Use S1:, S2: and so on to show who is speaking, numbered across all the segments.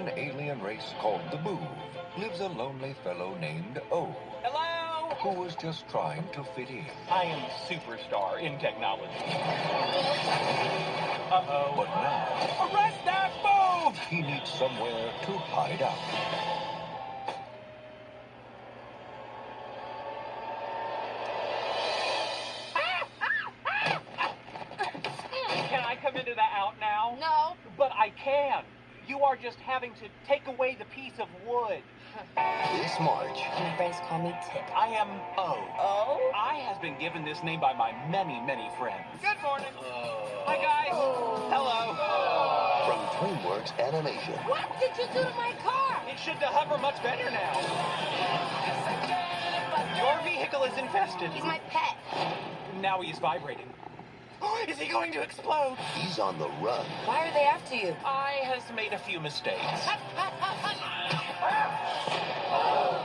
S1: an alien race called the Boov lives a lonely fellow named O.
S2: Hello?
S1: Who was just trying to fit in.
S2: I am superstar in technology. Uh-oh.
S1: But now,
S2: Arrest that Boov!
S1: he needs somewhere to hide out.
S2: Can I come into the out now?
S3: No.
S2: But I can. You are just having to take away the piece of wood.
S4: This March,
S3: My friends call me Tip.
S2: I am O.
S3: Oh?
S2: I has been given this name by my many, many friends. Good morning. Hi, guys. Hello.
S4: from DreamWorks Animation.
S3: What did you do to my car?
S2: It should hover much better now. Your vehicle is infested.
S3: He's my pet.
S2: Now he is vibrating. Is he going to explode?
S4: He's on the run.
S3: Why are they after you?
S2: I has made a few mistakes.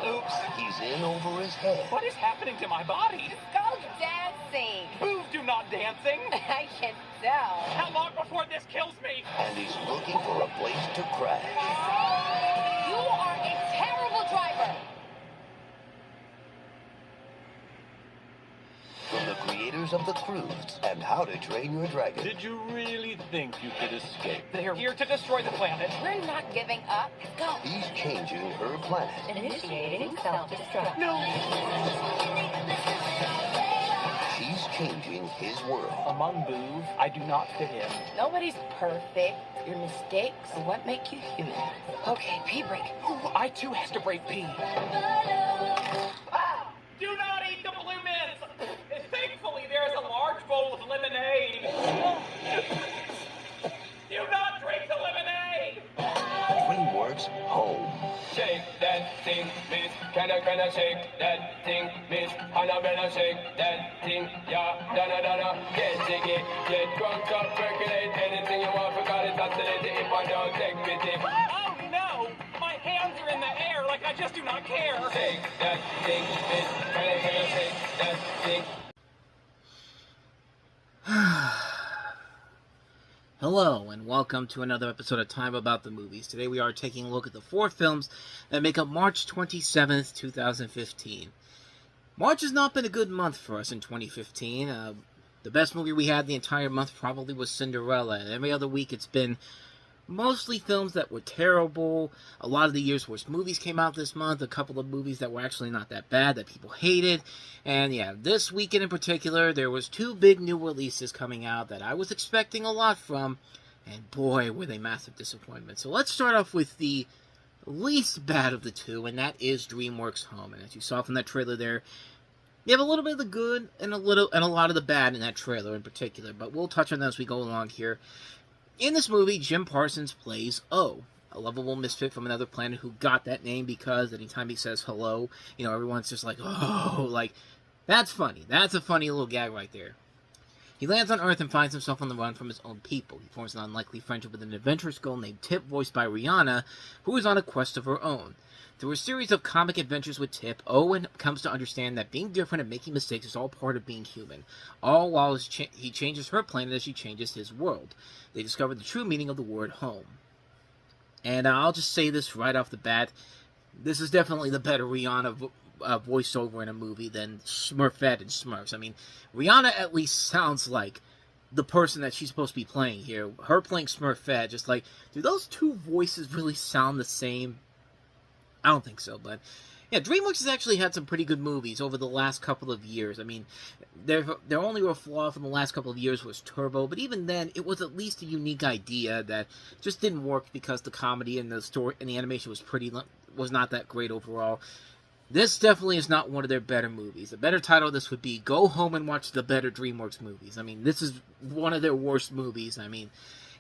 S2: Oops.
S4: He's in over his head.
S2: What is happening to my body?
S3: Go dancing.
S2: Boov do not dancing.
S3: I can tell.
S2: How long before this kills me?
S4: And he's looking for a place to crash.
S3: You are a terrible driver.
S4: From the creators of The Cruise and How to Train Your Dragon.
S5: Did you really think you could escape?
S2: They're here to destroy the planet.
S3: We're not giving up. Let's go.
S4: He's changing her planet.
S3: Initiating self-destruct.
S2: No.
S4: She's changing his world.
S2: Among Boov, I do not fit in.
S3: Nobody's perfect. Your mistakes are what make you human. Okay, pee break.
S2: Ooh, I too has to break pee. Do not eat the blue mints! Thankfully, there is a large bowl of lemonade. Do not drink the lemonade!
S4: DreamWorks Home.
S6: Shake that thing, miss. Can I shake that thing, miss? Annabella, shake that thing, yeah. Da. Get jiggy, get drunk up, percolate. Anything you want, forgot it, oscillate it if I don't take pity.
S2: Oh no! My hands are in the air like I just do not care.
S6: Shake that thing, miss. Can I shake that thing?
S7: Hello, and welcome to another episode of Time About the Movies. Today we are taking a look at the 4 films that make up March 27th, 2015. March has not been a good month for us in 2015. The best movie we had the entire month probably was Cinderella, and every other week it's been mostly films that were terrible. A lot of the year's worst movies came out this month. A couple of movies that were actually not that bad that people hated. And yeah, this weekend in particular, there was 2 big new releases coming out that I was expecting a lot from. And boy, were they massive disappointments. So let's start off with the least bad of the 2, and that is DreamWorks Home. And as you saw from that trailer there, you have a little bit of the good and a lot of the bad in that trailer in particular. But we'll touch on that as we go along here. In this movie, Jim Parsons plays O, a lovable misfit from another planet who got that name because anytime he says hello, everyone's just like, oh, like, that's funny. That's a funny little gag right there. He lands on Earth and finds himself on the run from his own people. He forms an unlikely friendship with an adventurous girl named Tip, voiced by Rihanna, who is on a quest of her own. Through a series of comic adventures with Tip, Owen comes to understand that being different and making mistakes is all part of being human, all while he changes her planet as she changes his world. They discover the true meaning of the word home. And I'll just say this right off the bat, this is definitely the better Rihanna voiceover in a movie than Smurfette and Smurfs. I mean, Rihanna at least sounds like the person that she's supposed to be playing here. Her playing Smurfette, just like, do those two voices really sound the same? I don't think so, but yeah, DreamWorks has actually had some pretty good movies over the last couple of years. I mean, their only real flaw from the last couple of years was Turbo, but even then, it was at least a unique idea that just didn't work because the comedy and the story and the animation was not that great overall. This definitely is not one of their better movies. The better title of this would be Go Home and Watch the Better DreamWorks Movies. I mean, this is one of their worst movies. I mean,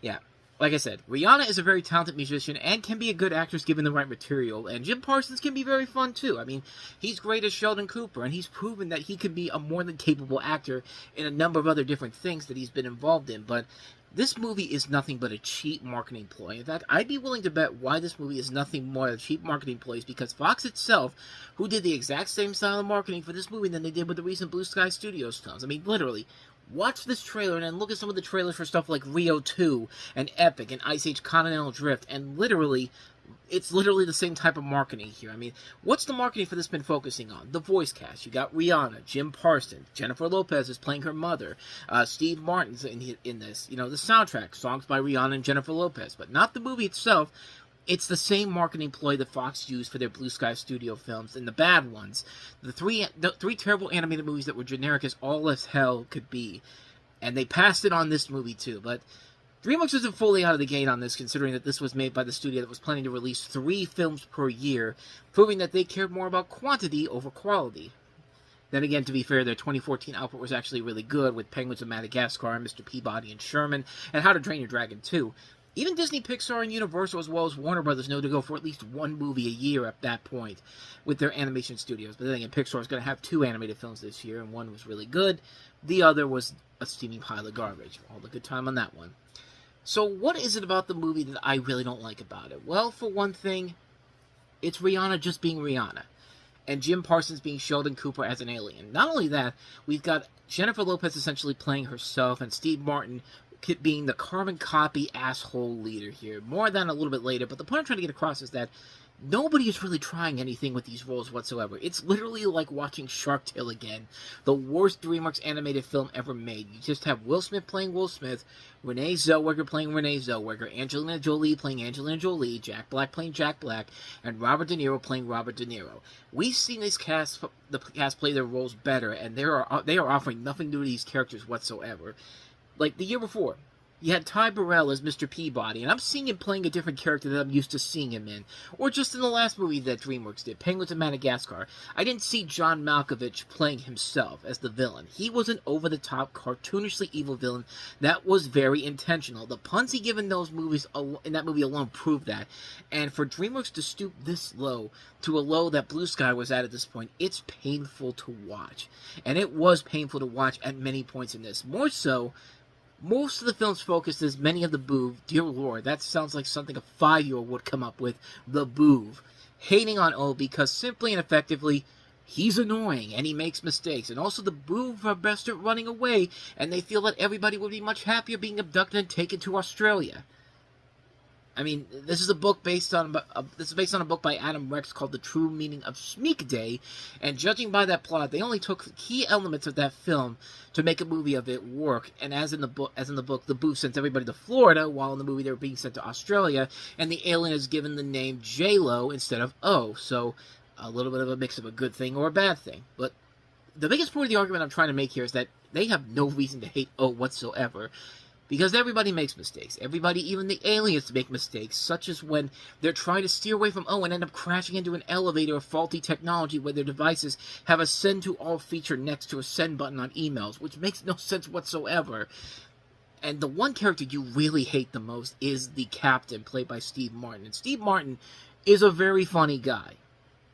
S7: yeah. Like I said, Rihanna is a very talented musician and can be a good actress given the right material, and Jim Parsons can be very fun too. I mean, he's great as Sheldon Cooper, and he's proven that he can be a more than capable actor in a number of other different things that he's been involved in, but this movie is nothing but a cheap marketing ploy. In fact, I'd be willing to bet why this movie is nothing more than cheap marketing ploys because Fox itself, who did the exact same style of marketing for this movie than they did with the recent Blue Sky Studios films. I mean, literally, watch this trailer and then look at some of the trailers for stuff like Rio 2 and Epic and Ice Age Continental Drift, and literally, it's literally the same type of marketing here. I mean, what's the marketing for this been focusing on? The voice cast. You got Rihanna, Jim Parsons, Jennifer Lopez is playing her mother, Steve Martin's in this. You know, the soundtrack, songs by Rihanna and Jennifer Lopez, but not the movie itself. It's the same marketing ploy that Fox used for their Blue Sky Studio films, and the bad ones. The three terrible animated movies that were generic as all as hell could be. And they passed it on this movie, too. But DreamWorks isn't fully out of the gate on this, considering that this was made by the studio that was planning to release 3 films per year, proving that they cared more about quantity over quality. Then again, to be fair, their 2014 output was actually really good, with Penguins of Madagascar, Mr. Peabody and Sherman, and How to Train Your Dragon 2. Even Disney, Pixar, and Universal, as well as Warner Brothers, know to go for at least 1 movie a year at that point with their animation studios. But then again, Pixar is going to have 2 animated films this year, and one was really good. The other was a steaming pile of garbage. All the good time on that one. So what is it about the movie that I really don't like about it? Well, for one thing, it's Rihanna just being Rihanna, and Jim Parsons being Sheldon Cooper as an alien. Not only that, we've got Jennifer Lopez essentially playing herself, and Steve Martin being the carbon copy asshole leader here. More on that a little bit later, but the point I'm trying to get across is that nobody is really trying anything with these roles whatsoever. It's literally like watching Shark Tale again. The worst DreamWorks animated film ever made. You just have Will Smith playing Will Smith, Renee Zellweger playing Renee Zellweger, Angelina Jolie playing Angelina Jolie, Jack Black playing Jack Black, and Robert De Niro playing Robert De Niro. We've seen the cast play their roles better, and they are offering nothing new to these characters whatsoever. Like the year before, you had Ty Burrell as Mr. Peabody, and I'm seeing him playing a different character than I'm used to seeing him in. Or just in the last movie that DreamWorks did, Penguins of Madagascar, I didn't see John Malkovich playing himself as the villain. He was an over-the-top, cartoonishly evil villain that was very intentional. The puns he gave in those movies, in that movie alone, proved that. And for DreamWorks to stoop this low, to a low that Blue Sky was at this point, it's painful to watch. And it was painful to watch at many points in this. More so, most of the film's focused as many of the Boov. Dear Lord, that sounds like something a 5-year-old would come up with. The Boov. Hating on O because simply and effectively, he's annoying and he makes mistakes. And also the Boov are best at running away, and they feel that everybody would be much happier being abducted and taken to Australia. I mean, this is based on a book by Adam Rex called The True Meaning of Smeek Day, and judging by that plot, they only took key elements of that film to make a movie of it work. And as in the book, the Boov sent everybody to Florida, while in the movie they were being sent to Australia, and the alien is given the name J-Lo instead of O. So a little bit of a mix of a good thing or a bad thing. But the biggest point of the argument I'm trying to make here is that they have no reason to hate O whatsoever. Because everybody makes mistakes. Everybody, even the aliens, make mistakes, such as when they're trying to steer away from O and end up crashing into an elevator of faulty technology where their devices have a send to all feature next to a send button on emails, which makes no sense whatsoever. And the one character you really hate the most is the captain, played by Steve Martin. And Steve Martin is a very funny guy.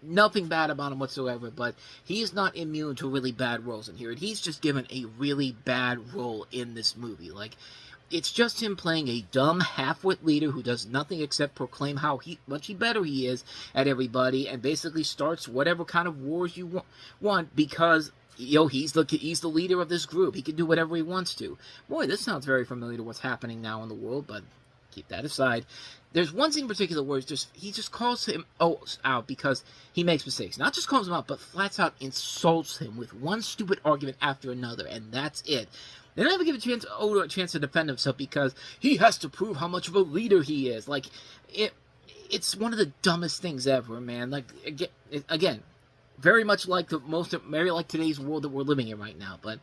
S7: Nothing bad about him whatsoever, but he's not immune to really bad roles in here. And he's just given a really bad role in this movie. Like, it's just him playing a dumb, half-wit leader who does nothing except proclaim how much better he is at everybody, and basically starts whatever kind of wars you want because, he's the leader of this group. He can do whatever he wants to. Boy, this sounds very familiar to what's happening now in the world, but keep that aside. There's one scene in particular where he just calls him out because he makes mistakes. Not just calls him out, but flats out insults him with one stupid argument after another, and that's it. They don't ever give Odo a chance to defend himself because he has to prove how much of a leader he is. Like, it's one of the dumbest things ever, man. Like, again, very much like today's world that we're living in right now, but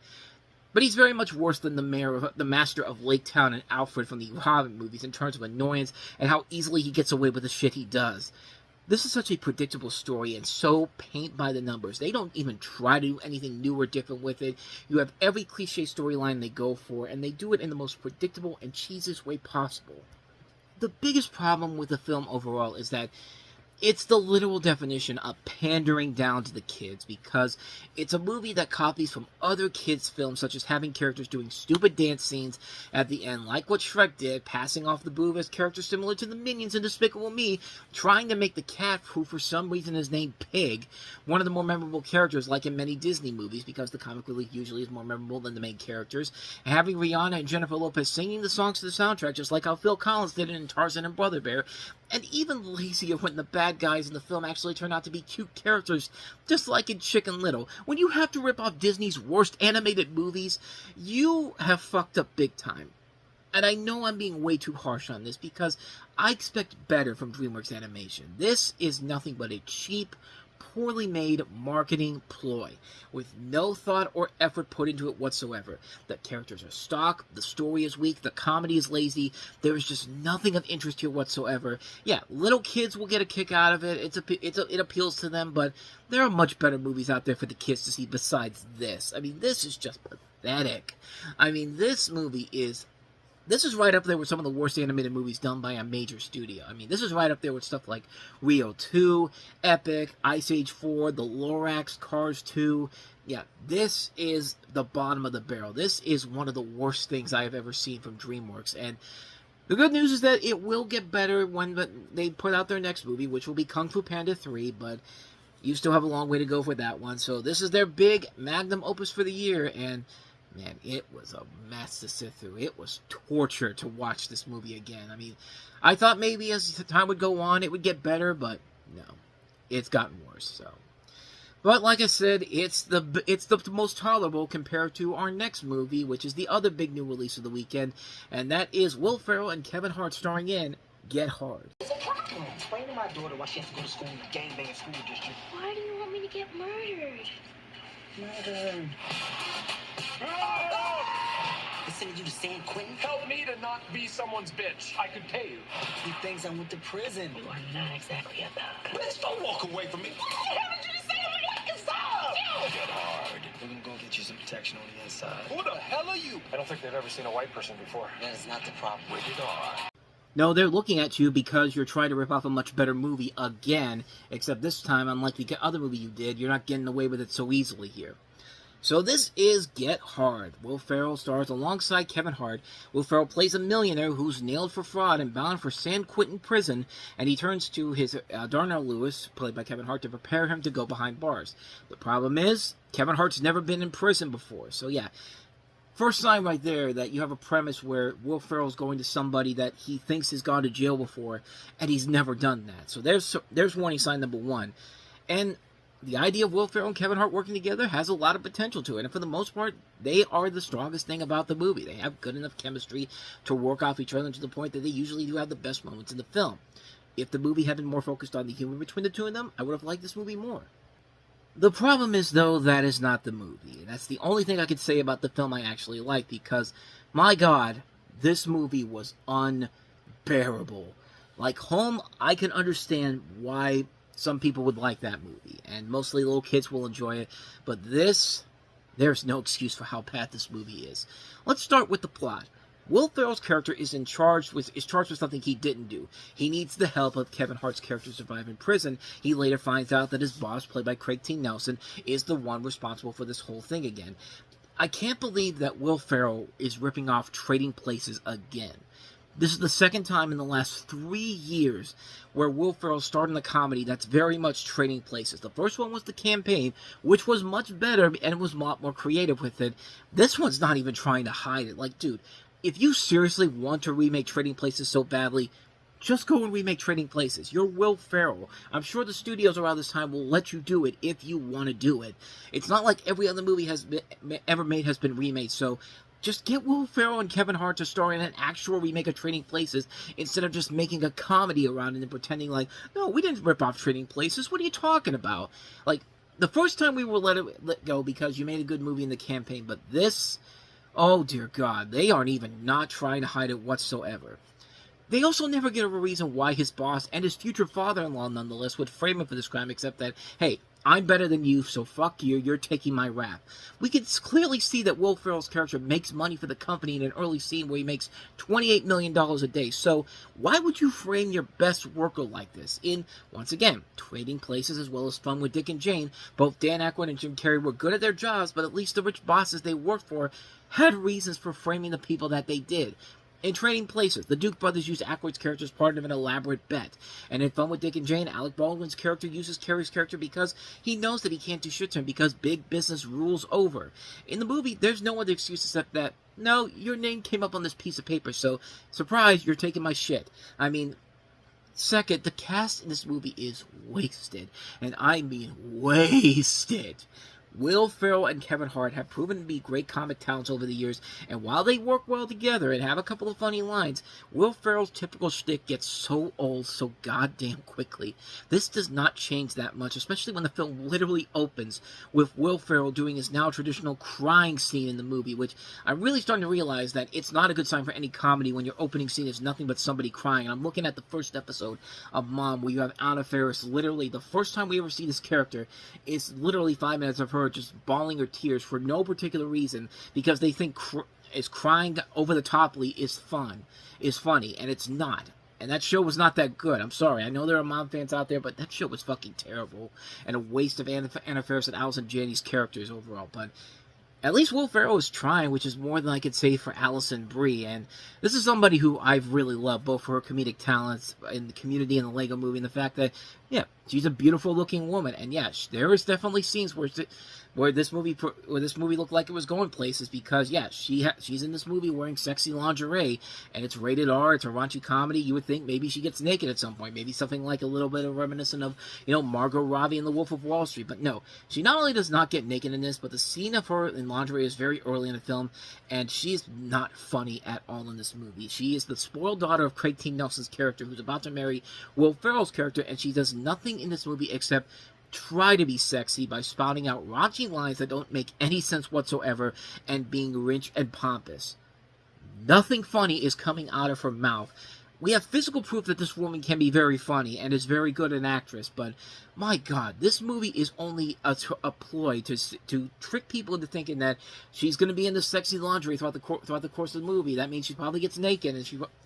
S7: he's very much worse than the master of Lake Town and Alfred from the Hobbit movies in terms of annoyance and how easily he gets away with the shit he does. This is such a predictable story and so paint by the numbers. They don't even try to do anything new or different with it. You have every cliche storyline they go for, and they do it in the most predictable and cheesiest way possible. The biggest problem with the film overall is that it's the literal definition of pandering down to the kids, because it's a movie that copies from other kids' films, such as having characters doing stupid dance scenes at the end, like what Shrek did, passing off the Boov as characters similar to the Minions in Despicable Me, trying to make the cat, who for some reason is named Pig, one of the more memorable characters, like in many Disney movies, because the comic relief usually is more memorable than the main characters, and having Rihanna and Jennifer Lopez singing the songs to the soundtrack, just like how Phil Collins did it in Tarzan and Brother Bear, and even lazier when the bad guys in the film actually turn out to be cute characters, just like in Chicken Little. When you have to rip off Disney's worst animated movies, you have fucked up big time. And I know I'm being way too harsh on this because I expect better from DreamWorks Animation. This is nothing but a cheap, poorly made marketing ploy with no thought or effort put into it whatsoever. The characters are stock, the story is weak, the comedy is lazy, there is just nothing of interest here whatsoever. Yeah, little kids will get a kick out of it, it appeals to them, but there are much better movies out there for the kids to see besides this. I mean, this is just pathetic. I mean, this is right up there with some of the worst animated movies done by a major studio. I mean, this is right up there with stuff like Rio 2, Epic, Ice Age 4, The Lorax, Cars 2. Yeah, this is the bottom of the barrel. This is one of the worst things I have ever seen from DreamWorks. And the good news is that it will get better when they put out their next movie, which will be Kung Fu Panda 3, but you still have a long way to go for that one. So this is their big magnum opus for the year, and man, it was a mess to sit through. It was torture to watch this movie again. I mean, I thought maybe as the time would go on, it would get better, but no, it's gotten worse. So, but like I said, it's the most tolerable compared to our next movie, which is the other big new release of the weekend, and that is Will Ferrell and Kevin Hart starring in Get Hard.
S8: It's a problem. Explain to my daughter why she has to go to school in the gangbanging school district.
S3: Why do you want me to get murdered?
S8: Murder. They sending you to San Quentin?
S2: Help me to not be someone's bitch. I could pay you.
S8: He thinks I went to prison.
S3: You are not exactly a thug.
S8: Bitch, don't walk away from me. What the hell did you say to me? I can stop.
S1: Get hard.
S8: We're gonna go get you some protection on the inside.
S2: Who the hell are you? I don't think they've ever seen a white person before.
S8: That is not the problem.
S1: Rated R.
S7: No, they're looking at you because you're trying to rip off a much better movie again, except this time, unlike the other movie you did, you're not getting away with it so easily here. So this is Get Hard. Will Ferrell stars alongside Kevin Hart. Will Ferrell plays a millionaire who's nailed for fraud and bound for San Quentin prison, and he turns to his Darnell Lewis, played by Kevin Hart, to prepare him to go behind bars. The problem is, Kevin Hart's never been in prison before, so yeah. First sign right there that you have a premise where Will Ferrell's going to somebody that he thinks has gone to jail before, and he's never done that. So there's warning sign number one. And the idea of Will Ferrell and Kevin Hart working together has a lot of potential to it, and for the most part, they are the strongest thing about the movie. They have good enough chemistry to work off each other to the point that they usually do have the best moments in the film. If the movie had been more focused on the humor between the two of them, I would have liked this movie more. The problem is, though, that is not the movie. And that's the only thing I could say about the film I actually like, because, my God, this movie was unbearable. Like, Home, I can understand why some people would like that movie, and mostly little kids will enjoy it, but this, there's no excuse for how bad this movie is. Let's start with the plot. Will Ferrell's character is charged with something he didn't do. He needs the help of Kevin Hart's character to survive in prison. He later finds out that his boss, played by Craig T. Nelson, is the one responsible for this whole thing again. I can't believe that Will Ferrell is ripping off Trading Places again. This is the second time in the last 3 years where Will Ferrell starred in a comedy that's very much Trading Places. The first one was The Campaign, which was much better and was a lot more creative with it. This one's not even trying to hide it. Like, dude, if you seriously want to remake Trading Places so badly, just go and remake Trading Places. You're Will Ferrell. I'm sure the studios around this time will let you do it if you want to do it. It's not like every other movie ever made has been remade, so just get Will Ferrell and Kevin Hart to star in an actual remake of Trading Places instead of just making a comedy around it and pretending like, no, we didn't rip off Trading Places. What are you talking about? Like, the first time we were let go because you made a good movie in The Campaign, but this, oh dear God, they aren't even not trying to hide it whatsoever. They also never give a reason why his boss and his future father-in-law, nonetheless, would frame him for this crime, except that, hey, I'm better than you, so fuck you, you're taking my rap. We can clearly see that Will Ferrell's character makes money for the company in an early scene where he makes $28 million a day, so why would you frame your best worker like this? In, once again, Trading Places as well as Fun with Dick and Jane, both Dan Aykroyd and Jim Carrey were good at their jobs, but at least the rich bosses they worked for had reasons for framing the people that they did. In Trading Places, the Duke brothers used Aykroyd's character as part of an elaborate bet. And in Fun with Dick and Jane, Alec Baldwin's character uses Carrey's character because he knows that he can't do shit to him because big business rules over. In the movie, there's no other excuse except that, no, your name came up on this piece of paper, so, surprise, you're taking my shit. I mean, Second, the cast in this movie is wasted, and I mean wasted. Will Ferrell and Kevin Hart have proven to be great comic talents over the years, and while they work well together and have a couple of funny lines, Will Ferrell's typical shtick gets so old so goddamn quickly. This does not change that much, especially when the film literally opens with Will Ferrell doing his now traditional crying scene in the movie, which I'm really starting to realize that it's not a good sign for any comedy when your opening scene is nothing but somebody crying. And I'm looking at the first episode of Mom, where you have Anna Faris. Literally, the first time we ever see this character is literally 5 minutes of her just bawling her tears for no particular reason, because they think crying over the toply is funny, and it's not. And that show was not that good. I'm sorry. I know there are Mom fans out there, but that show was fucking terrible, and a waste of Anna Faris and Allison Janney's characters overall. But at least Will Ferrell is trying, which is more than I could say for Alison Brie. And this is somebody who I've really loved, both for her comedic talents in the Community and the Lego Movie, and the fact that, yeah, she's a beautiful-looking woman. And yeah, there is definitely scenes where this movie looked like it was going places, because yeah, she's in this movie wearing sexy lingerie, and it's rated R. It's a raunchy comedy. You would think maybe she gets naked at some point, maybe something like a little bit of reminiscent of, you know, Margot Robbie in The Wolf of Wall Street. But no, she not only does not get naked in this, but the scene of her in lingerie is very early in the film, and she's not funny at all in this movie. She is the spoiled daughter of Craig T. Nelson's character, who's about to marry Will Ferrell's character, and she does nothing in this movie except try to be sexy by spouting out raunchy lines that don't make any sense whatsoever and being rich and pompous. Nothing funny is coming out of her mouth. We have physical proof that this woman can be very funny and is very good an actress, but my God, this movie is only a ploy to trick people into thinking that she's going to be in this sexy lingerie throughout the course of the movie. That means she probably gets naked,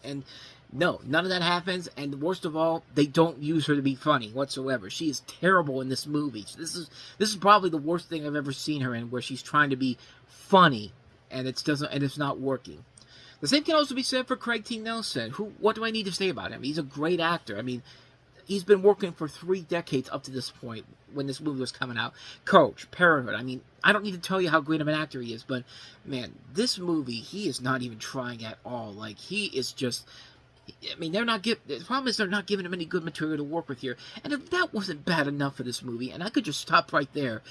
S7: and no, none of that happens, and worst of all, they don't use her to be funny whatsoever. She is terrible in this movie. This is probably the worst thing I've ever seen her in, where she's trying to be funny, and it's not working. The same can also be said for Craig T. Nelson. What do I need to say about him? He's a great actor. I mean, he's been working for 3 decades up to this point when this movie was coming out. Coach, Parenthood. I mean, I don't need to tell you how great of an actor he is, but man, this movie, he is not even trying at all. Like, he is just, I mean, the problem is they're not giving him any good material to work with here. And if that wasn't bad enough for this movie, and I could just stop right there,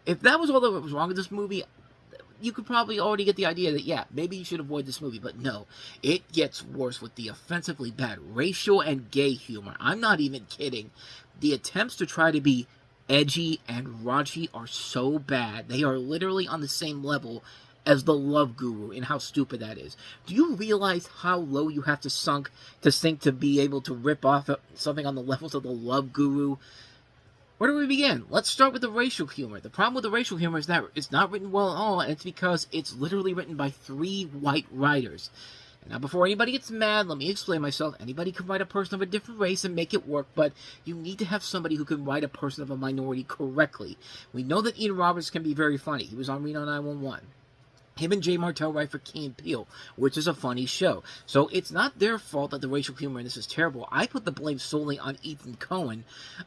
S7: if that was all that was wrong with this movie, you could probably already get the idea that, yeah, maybe you should avoid this movie. But no, it gets worse with the offensively bad racial and gay humor. I'm not even kidding. The attempts to try to be edgy and raunchy are so bad. They are literally on the same level as The Love Guru, and how stupid that is. Do you realize how low you have to sink to be able to rip off something on the levels of The Love Guru? Where do we begin? Let's start with the racial humor. The problem with the racial humor is that it's not written well at all, and it's because it's literally written by 3 white writers. And now, before anybody gets mad, let me explain myself. Anybody can write a person of a different race and make it work, but you need to have somebody who can write a person of a minority correctly. We know that Ian Roberts can be very funny. He was on Reno 911. Him and Jay Martell write for Key and Peele, which is a funny show. So it's not their fault that the racial humor in this is terrible. I put the blame solely on Ethan Coen,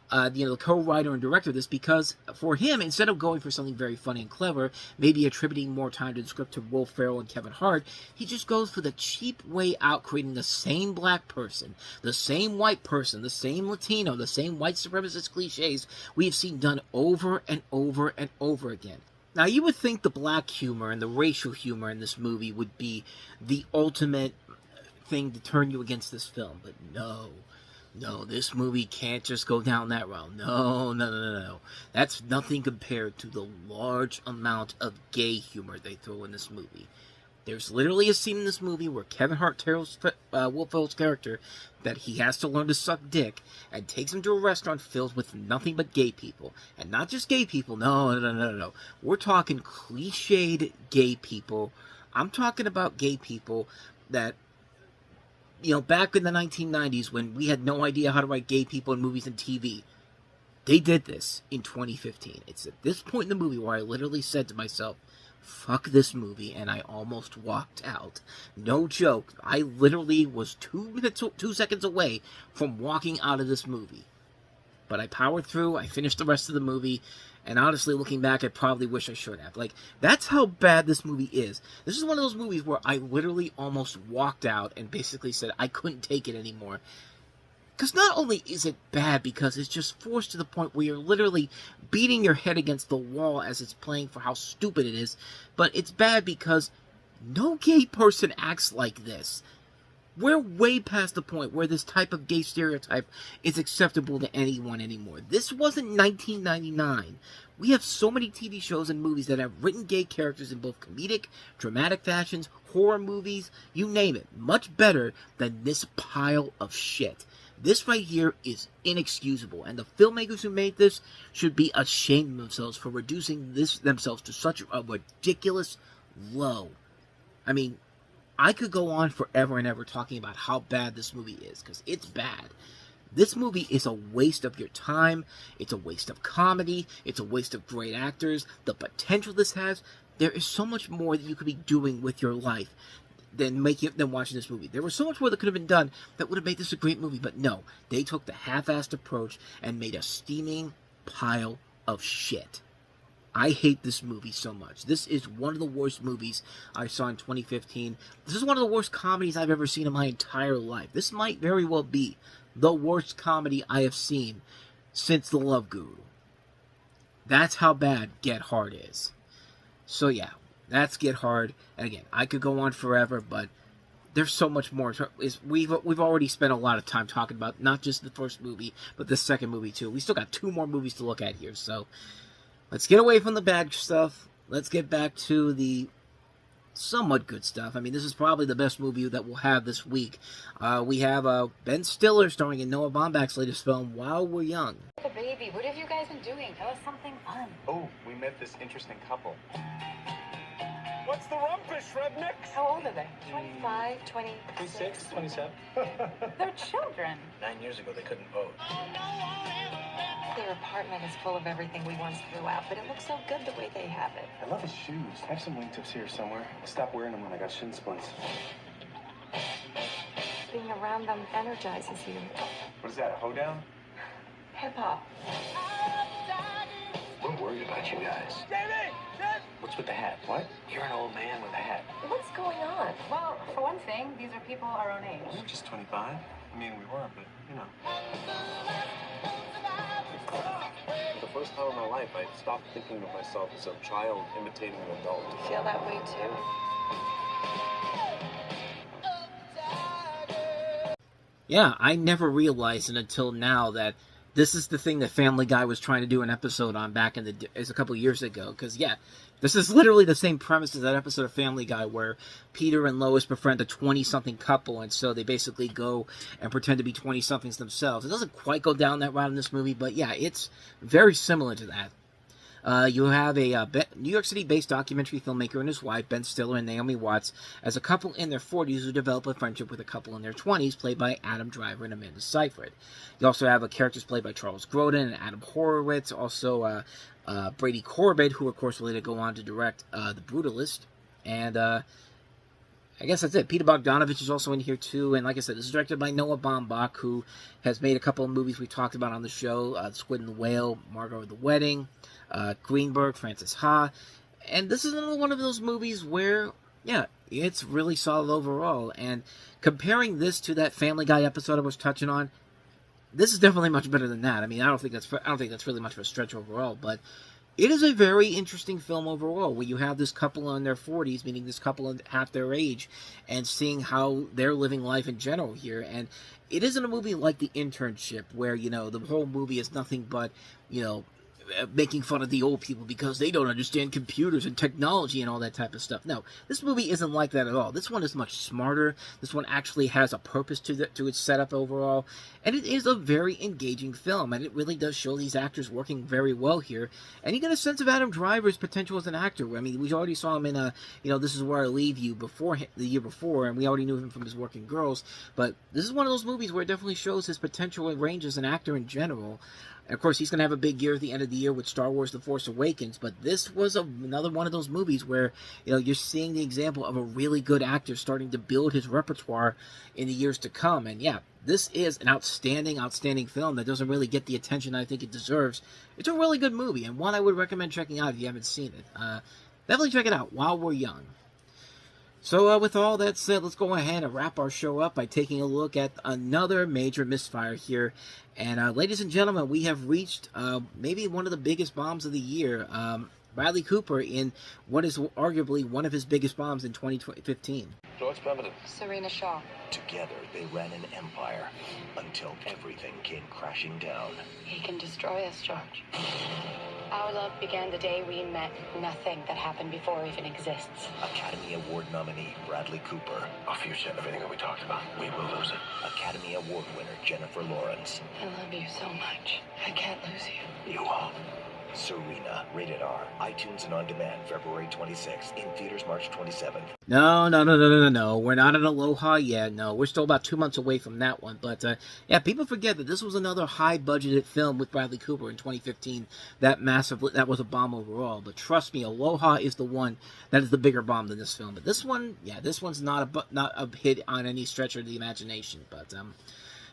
S7: the co-writer and director of this, because for him, instead of going for something very funny and clever, maybe attributing more time to the script to Will Ferrell and Kevin Hart, he just goes for the cheap way out, creating the same black person, the same white person, the same Latino, the same white supremacist cliches we've seen done over and over and over again. Now, you would think the black humor and the racial humor in this movie would be the ultimate thing to turn you against this film, but no, this movie can't just go down that route. No. That's nothing compared to the large amount of gay humor they throw in this movie. There's literally a scene in this movie where Kevin Hart tells Will Ferrell's character that he has to learn to suck dick, and takes him to a restaurant filled with nothing but gay people. And not just gay people, no. We're talking cliched gay people. I'm talking about gay people that, you know, back in the 1990s when we had no idea how to write gay people in movies and TV, they did this in 2015. It's at this point in the movie where I literally said to myself, fuck this movie, and I almost walked out. No joke. I literally was 2 seconds away from walking out of this movie. But I powered through, I finished the rest of the movie, and honestly, looking back, I probably wish I should have. Like, that's how bad this movie is. This is one of those movies where I literally almost walked out and basically said I couldn't take it anymore. Because not only is it bad because it's just forced to the point where you're literally beating your head against the wall as it's playing for how stupid it is, but it's bad because no gay person acts like this. We're way past the point where this type of gay stereotype is acceptable to anyone anymore. This wasn't 1999. We have so many TV shows and movies that have written gay characters in both comedic, dramatic fashions, horror movies, you name it, much better than this pile of shit. This right here is inexcusable, and the filmmakers who made this should be ashamed of themselves for reducing this themselves to such a ridiculous low. I mean, I could go on forever and ever talking about how bad this movie is, because it's bad. This movie is a waste of your time, it's a waste of comedy, it's a waste of great actors, the potential this has. There is so much more that you could be doing with your life than watching this movie. There was so much more that could have been done that would have made this a great movie, but no, they took the half-assed approach and made a steaming pile of shit. I hate this movie so much. This is one of the worst movies I saw in 2015. This is one of the worst comedies I've ever seen in my entire life. This might very well be the worst comedy I have seen since The Love Guru. That's how bad Get Hard is. So yeah, that's Get Hard. And again, I could go on forever, but there's so much more. We've already spent a lot of time talking about not just the first movie, but the second movie too. We still got 2 more movies to look at here, so let's get away from the bad stuff. Let's get back to the somewhat good stuff. I mean, this is probably the best movie that we'll have this week. We have Ben Stiller starring in Noah Baumbach's latest film, While We're Young.
S3: The baby, what have you guys been doing? Tell us something fun.
S2: Oh, we met this interesting couple. What's the rumpus, rednecks?
S3: How old are they? 25, 26?
S2: 26, 27.
S3: They're children.
S2: 9 years ago, they couldn't vote.
S3: Their apartment is full of everything we once threw out, but it looks so good the way they have it.
S9: I love his shoes. I have some wingtips here somewhere. I stopped wearing them when I got shin splints.
S3: Being around them energizes you.
S9: What is that, a hoedown?
S3: Hip-hop.
S9: We're worried about you guys. What's with the hat? What? You're an old man with a hat.
S3: What's going on? Well, for one thing, these are people our own age.
S9: We're just 25. I mean, we were, but, you know. For the first time in my life, I stopped thinking of myself as a child imitating an adult.
S3: Feel that way, too?
S7: Yeah, I never realized it until now that this is the thing that Family Guy was trying to do an episode on back in a couple years ago. Because, yeah, this is literally the same premise as that episode of Family Guy where Peter and Lois befriend a 20-something couple, and so they basically go and pretend to be 20-somethings themselves. It doesn't quite go down that route in this movie, but yeah, it's very similar to that. You have a New York City-based documentary filmmaker and his wife, Ben Stiller and Naomi Watts, as a couple in their 40s who develop a friendship with a couple in their 20s, played by Adam Driver and Amanda Seyfried. You also have characters played by Charles Grodin and Adam Horowitz, also Brady Corbett, who of course will later go on to direct The Brutalist, and I guess that's it. Peter Bogdanovich is also in here too, and like I said, this is directed by Noah Baumbach, who has made a couple of movies we talked about on the show, Squid and the Whale, Margot the Wedding, Greenberg, Francis Ha, and this is another one of those movies where, yeah, it's really solid overall, and comparing this to that Family Guy episode I was touching on, this is definitely much better than that. I mean, I don't think that's really much of a stretch overall, but it is a very interesting film overall, where you have this couple in their 40s, meaning this couple half their age, and seeing how they're living life in general here. And it isn't a movie like The Internship, where, you know, the whole movie is nothing but, you know, making fun of the old people because they don't understand computers and technology and all that type of stuff. No, this movie isn't like that at all. This one is much smarter. This one actually has a purpose to its setup overall, and it is a very engaging film, and it really does show these actors working very well here. And you get a sense of Adam Driver's potential as an actor. I mean, we already saw him in This Is Where I Leave You the year before, and we already knew him from his Working Girls. But this is one of those movies where it definitely shows his potential and range as an actor in general. And of course, he's going to have a big year at the end of the year with Star Wars The Force Awakens, but this was another one of those movies where, you know, you're seeing the example of a really good actor starting to build his repertoire in the years to come. And yeah, this is an outstanding film that doesn't really get the attention I think it deserves. It's a really good movie, and one I would recommend checking out if you haven't seen it. Definitely check it out, While We're Young. So with all that said, let's go ahead and wrap our show up by taking a look at another major misfire here. And ladies and gentlemen, we have reached maybe one of the biggest bombs of the year. Bradley Cooper in what is arguably one of his biggest bombs in 2015.
S9: George Pemberton.
S3: Serena Shaw.
S4: Together, they ran an empire until everything came crashing down.
S3: He can destroy us, George.
S10: Our love began the day we met. Nothing that happened before even exists.
S4: Academy Award nominee Bradley Cooper.
S9: Our future, everything that we talked about, we will lose it.
S4: Academy Award winner Jennifer Lawrence.
S3: I love you so much. I can't lose you.
S4: You won't. Serena, rated R, iTunes and on demand, February 26th, in theaters March 27th.
S7: No. We're not in Aloha yet. No, we're still about 2 months away from that one. But yeah, people forget that this was another high-budgeted film with Bradley Cooper in 2015. That was a bomb overall. But trust me, Aloha is the one that is the bigger bomb than this film. But this one, yeah, this one's not a hit on any stretch of the imagination. But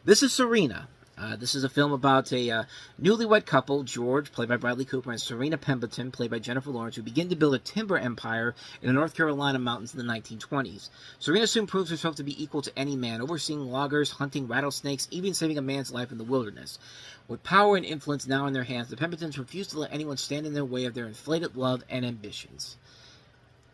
S7: this is Serena. This is a film about a newlywed couple, George, played by Bradley Cooper, and Serena Pemberton, played by Jennifer Lawrence, who begin to build a timber empire in the North Carolina mountains in the 1920s. Serena soon proves herself to be equal to any man, overseeing loggers, hunting rattlesnakes, even saving a man's life in the wilderness. With power and influence now in their hands, the Pembertons refuse to let anyone stand in their way of their inflated love and ambitions.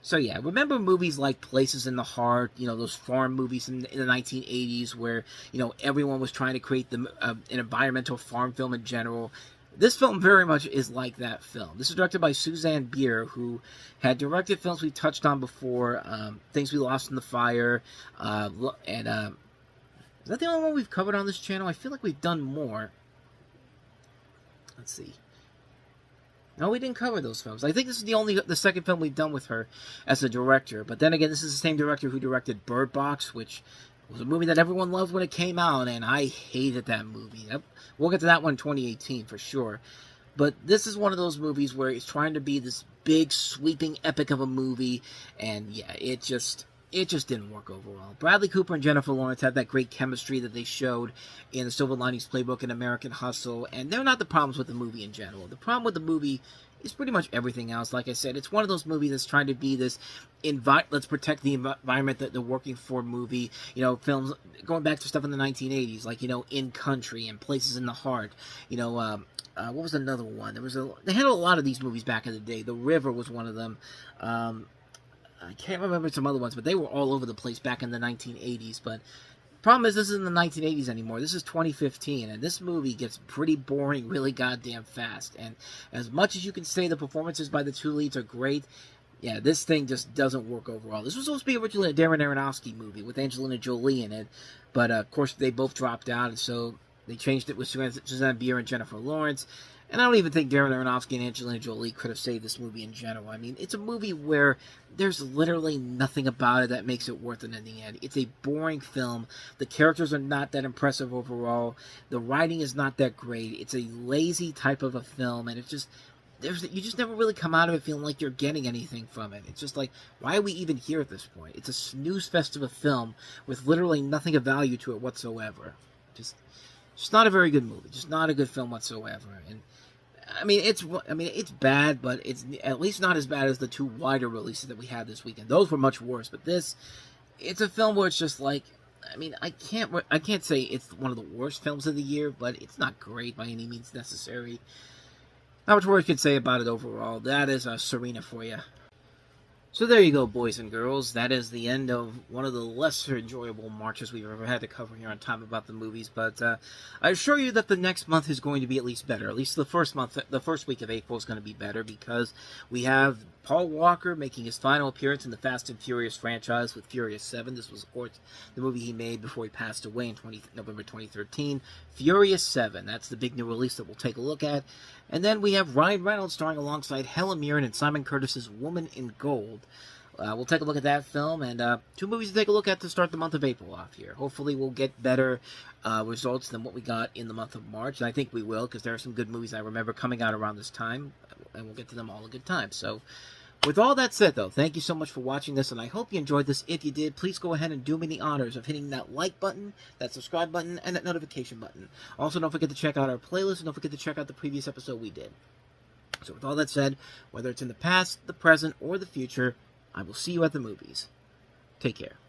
S7: So yeah, remember movies like Places in the Heart, you know, those farm movies in the 1980s where, you know, everyone was trying to create an environmental farm film in general. This film very much is like that film. This is directed by Suzanne Bier, who had directed films we touched on before, Things We Lost in the Fire, is that the only one we've covered on this channel? I feel like we've done more. Let's see. No, we didn't cover those films. I think this is the second film we've done with her as a director. But then again, this is the same director who directed Bird Box, which was a movie that everyone loved when it came out, and I hated that movie. We'll get to that one in 2018 for sure. But this is one of those movies where it's trying to be this big, sweeping epic of a movie, and yeah, it just didn't work overall. Bradley Cooper and Jennifer Lawrence had that great chemistry that they showed in The Silver Linings Playbook and American Hustle, and they're not the problems with the movie in general. The problem with the movie is pretty much everything else. Like I said, it's one of those movies that's trying to be this let's protect the environment that they're working for movie. You know, films going back to stuff in the 1980s, like, you know, In Country and Places in the Heart. You know, what was another one? They had a lot of these movies back in the day. The River was one of them. I can't remember some other ones, but they were all over the place back in the 1980s. But problem is, this isn't the 1980s anymore. This is 2015, and this movie gets pretty boring really goddamn fast. And as much as you can say the performances by the two leads are great, yeah, this thing just doesn't work overall. This was supposed to be originally a Darren Aronofsky movie with Angelina Jolie in it, but of course they both dropped out, and so they changed it with Suzanne Bier and Jennifer Lawrence. And I don't even think Darren Aronofsky and Angelina Jolie could have saved this movie in general. I mean, it's a movie where there's literally nothing about it that makes it worth it in the end. It's a boring film. The characters are not that impressive overall. The writing is not that great. It's a lazy type of a film, and it's just... you just never really come out of it feeling like you're getting anything from it. It's just like, why are we even here at this point? It's a snooze fest of a film with literally nothing of value to it whatsoever. Just not a very good movie. Just not a good film whatsoever. And I mean, it's bad, but it's at least not as bad as the two wider releases that we had this weekend. Those were much worse. But it's a film where it's just like, I mean, I can't say it's one of the worst films of the year, but it's not great by any means necessary. Not much more I can say about it overall. That is Serena for you. So there you go, boys and girls. That is the end of one of the lesser enjoyable marches we've ever had to cover here on Time About the Movies. But I assure you that the next month is going to be at least better. At least the first week of April is going to be better because we have Paul Walker making his final appearance in the Fast and Furious franchise with Furious 7. This was, of course, the movie he made before he passed away in November 2013. Furious 7. That's the big new release that we'll take a look at. And then we have Ryan Reynolds starring alongside Helen Mirren and Simon Curtis's Woman in Gold. We'll take a look at that film, and two movies to take a look at to start the month of April off here. Hopefully we'll get better results than what we got in the month of March, and I think we will, because there are some good movies I remember coming out around this time, and we'll get to them all a good time. So, with all that said, though, thank you so much for watching this, and I hope you enjoyed this. If you did, please go ahead and do me the honors of hitting that like button, that subscribe button, and that notification button. Also, don't forget to check out our playlist, and don't forget to check out the previous episode we did. So, with all that said, whether it's in the past, the present, or the future, I will see you at the movies. Take care.